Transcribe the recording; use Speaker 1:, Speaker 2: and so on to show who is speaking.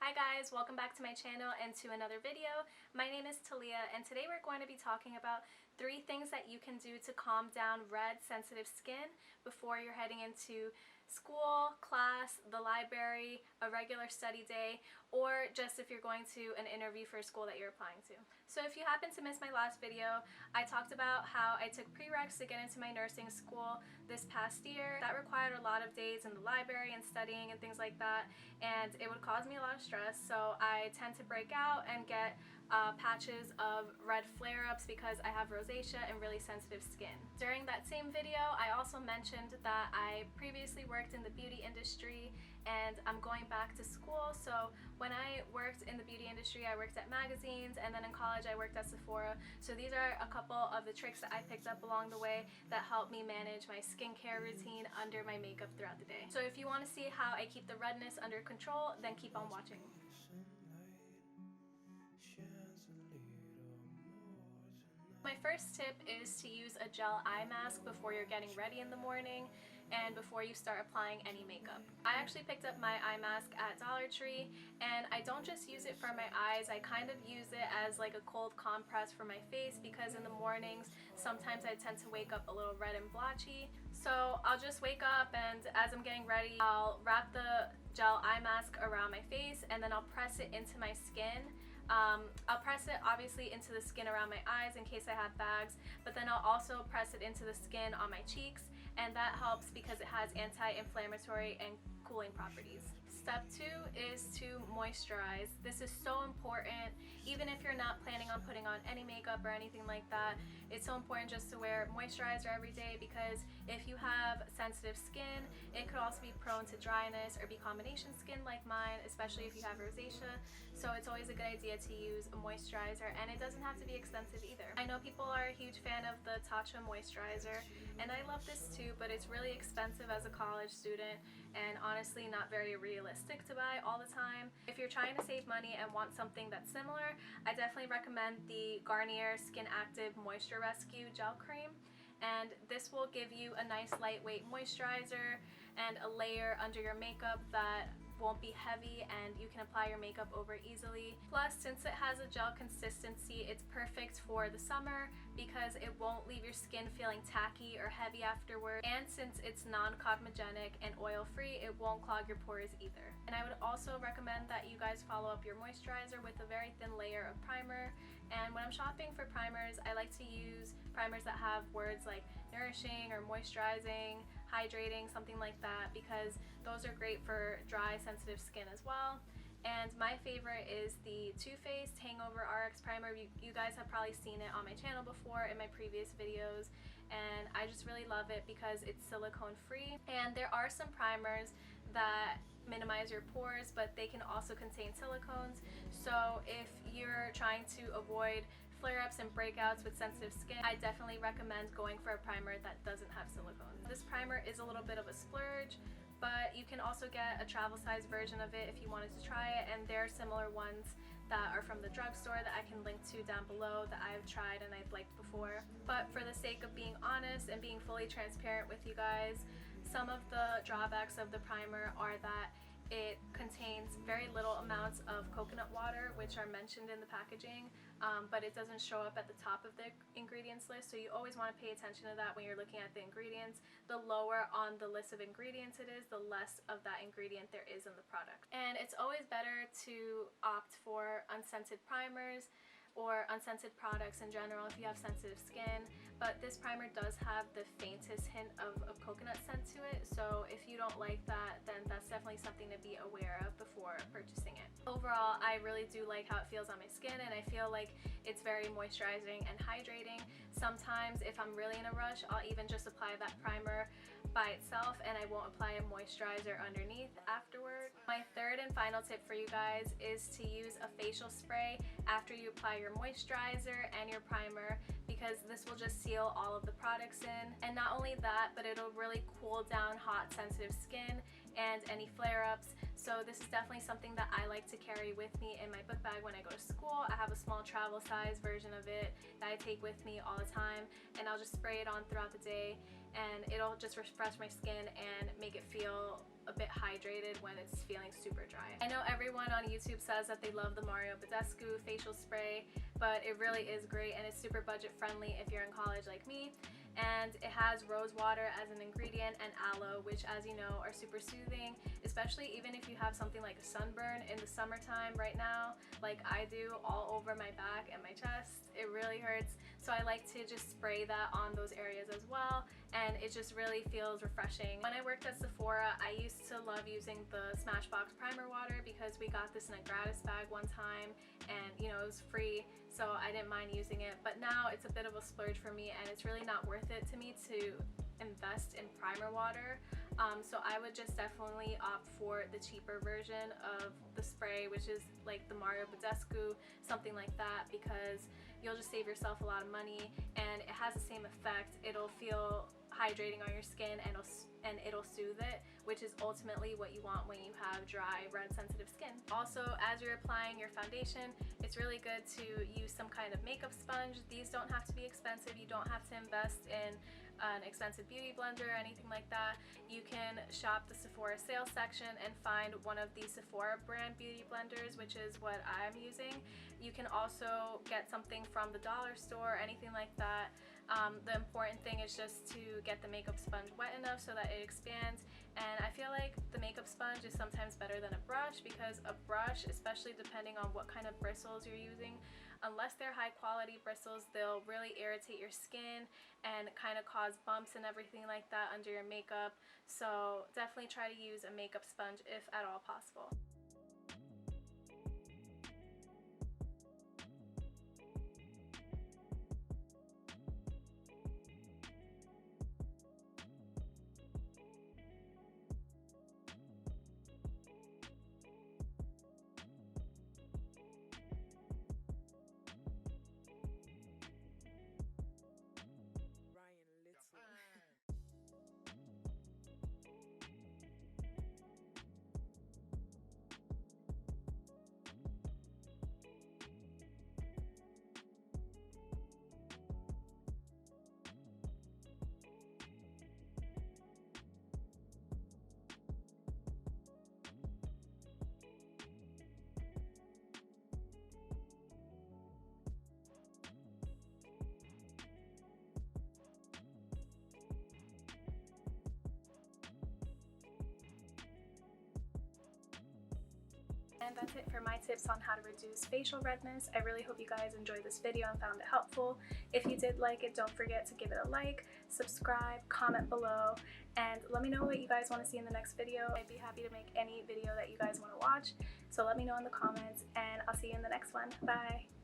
Speaker 1: Hi guys, welcome back to my channel and to another video. My name is Talia and today we're going to be talking about 3 things that you can do to calm down red sensitive skin before you're heading into school, class, the library, a regular study day, or just if you're going to an interview for a school that you're applying to. So if you happen to miss my last video, I talked about how I took prereqs to get into my nursing school this past year. That required a lot of days in the library and studying and things like that, and it would cause me a lot of stress, so I tend to break out and get patches of red flare-ups because I have rosacea and really sensitive skin. During that same video, I also mentioned that I previously worked in the beauty industry and I'm going back to school. So when I worked in the beauty industry, I worked at magazines, and then in college I worked at Sephora. So these are a couple of the tricks that I picked up along the way that help me manage my skincare routine under my makeup throughout the day. So if you want to see how I keep the redness under control, then keep on watching. My first tip is to use a gel eye mask before you're getting ready in the morning and before you start applying any makeup. I actually picked up my eye mask at Dollar Tree, and I don't just use it for my eyes, I kind of use it as like a cold compress for my face because in the mornings sometimes I tend to wake up a little red and blotchy. So I'll just wake up and as I'm getting ready, I'll wrap the gel eye mask around my face and then I'll press it into my skin. I'll press it obviously into the skin around my eyes in case I have bags, but then I'll also press it into the skin on my cheeks, and that helps because it has anti-inflammatory and cooling properties. Step 2 is to moisturize. This is so important. Even if you're not planning on putting on any makeup or anything like that, it's so important just to wear moisturizer every day because if you have sensitive skin, it could also be prone to dryness or be combination skin like mine, especially if you have rosacea. So it's always a good idea to use a moisturizer, and it doesn't have to be expensive either. I know people are a huge fan of the Tatcha moisturizer, and I love this too, but it's really expensive as a college student and honestly not very realistic to buy all the time. If you're trying to save money and want something that's similar, I definitely recommend the Garnier Skin Active Moisture Rescue Gel Cream. And this will give you a nice lightweight moisturizer and a layer under your makeup that won't be heavy and you can apply your makeup over easily. Plus, since it has a gel consistency, it's perfect for the summer because it won't leave your skin feeling tacky or heavy afterward, and since it's non-cosmogenic and oil-free, it won't clog your pores either. And I would also recommend that you guys follow up your moisturizer with a very thin layer of primer. And when I'm shopping for primers, I like to use primers that have words like nourishing or moisturizing, hydrating, something like that, because those are great for dry, sensitive skin as well. And my favorite is the Too Faced Hangover RX Primer. You guys have probably seen it on my channel before in my previous videos, and I just really love it because it's silicone free. And there are some primers that minimize your pores, but they can also contain silicones. So if you're trying to avoid flare-ups and breakouts with sensitive skin, I definitely recommend going for a primer that doesn't have silicones. This primer is a little bit of a splurge, but you can also get a travel size version of it if you wanted to try it, and there are similar ones that are from the drugstore that I can link to down below that I've tried and I've liked before. But for the sake of being honest and being fully transparent with you guys, some of the drawbacks of the primer are that it contains very little amounts of coconut water, which are mentioned in the packaging, but it doesn't show up at the top of the ingredients list, so you always want to pay attention to that when you're looking at the ingredients. The lower on the list of ingredients it is, the less of that ingredient there is in the product. And it's always better to opt for unscented primers or unscented products in general if you have sensitive skin, but this primer does have the faintest hint of coconut scent to it, so if you don't like that, then that's definitely something to be aware of before purchasing it. Overall, I really do like how it feels on my skin, and I feel like it's very moisturizing and hydrating. Sometimes if I'm really in a rush, I'll even just apply that primer by itself and I won't apply a moisturizer underneath afterward. My third and final tip for you guys is to use a facial spray after you apply your moisturizer and your primer, because this will just seal all of the products in. And not only that, but it'll really cool down hot sensitive skin and any flare-ups. So this is definitely something that I like to carry with me in my book bag when I go to school. I have a small travel size version of it that I take with me all the time, and I'll just spray it on throughout the day and it'll just refresh my skin and make it feel a bit hydrated when it's feeling super dry. I know everyone on YouTube says that they love the Mario Badescu facial spray, but it really is great and it's super budget friendly if you're in college like me. And it has rose water as an ingredient and aloe, which, as you know, are super soothing, especially even if you have something like a sunburn in the summertime right now, like I do, all over my back and my chest. It really hurts, so I like to just spray that on those areas as well, and it just really feels refreshing. When I worked at Sephora, I used to love using the Smashbox primer water because we got this in a gratis bag one time, and you know, it was free, so I didn't mind using it. But now it's a bit of a splurge for me, and it's really not worth it to me to invest in primer water. So I would just definitely opt for the cheaper version of the spray, which is like the Mario Badescu, something like that, because you'll just save yourself a lot of money and it has the same effect. It'll feel hydrating on your skin and it'll soothe it, which is ultimately what you want when you have dry, red sensitive skin. Also, as you're applying your foundation, it's really good to use some kind of makeup sponge. These don't have to be expensive. You don't have to invest in an expensive beauty blender or anything like that. You can shop the Sephora sales section and find one of the Sephora brand beauty blenders, which is what I'm using. You can also get something from the dollar store, anything like that. The important thing is just to get the makeup sponge wet enough so that it expands, and I feel like the makeup sponge is sometimes better than a brush, because a brush, especially depending on what kind of bristles you're using, unless they're high quality bristles, they'll really irritate your skin and kind of cause bumps and everything like that under your makeup. So definitely try to use a makeup sponge if at all possible. And that's it for my tips on how to reduce facial redness. I really hope you guys enjoyed this video and found it helpful. If you did like it, don't forget to give it a like, subscribe, comment below, and let me know what you guys want to see in the next video. I'd be happy to make any video that you guys want to watch, so let me know in the comments, and I'll see you in the next one. Bye!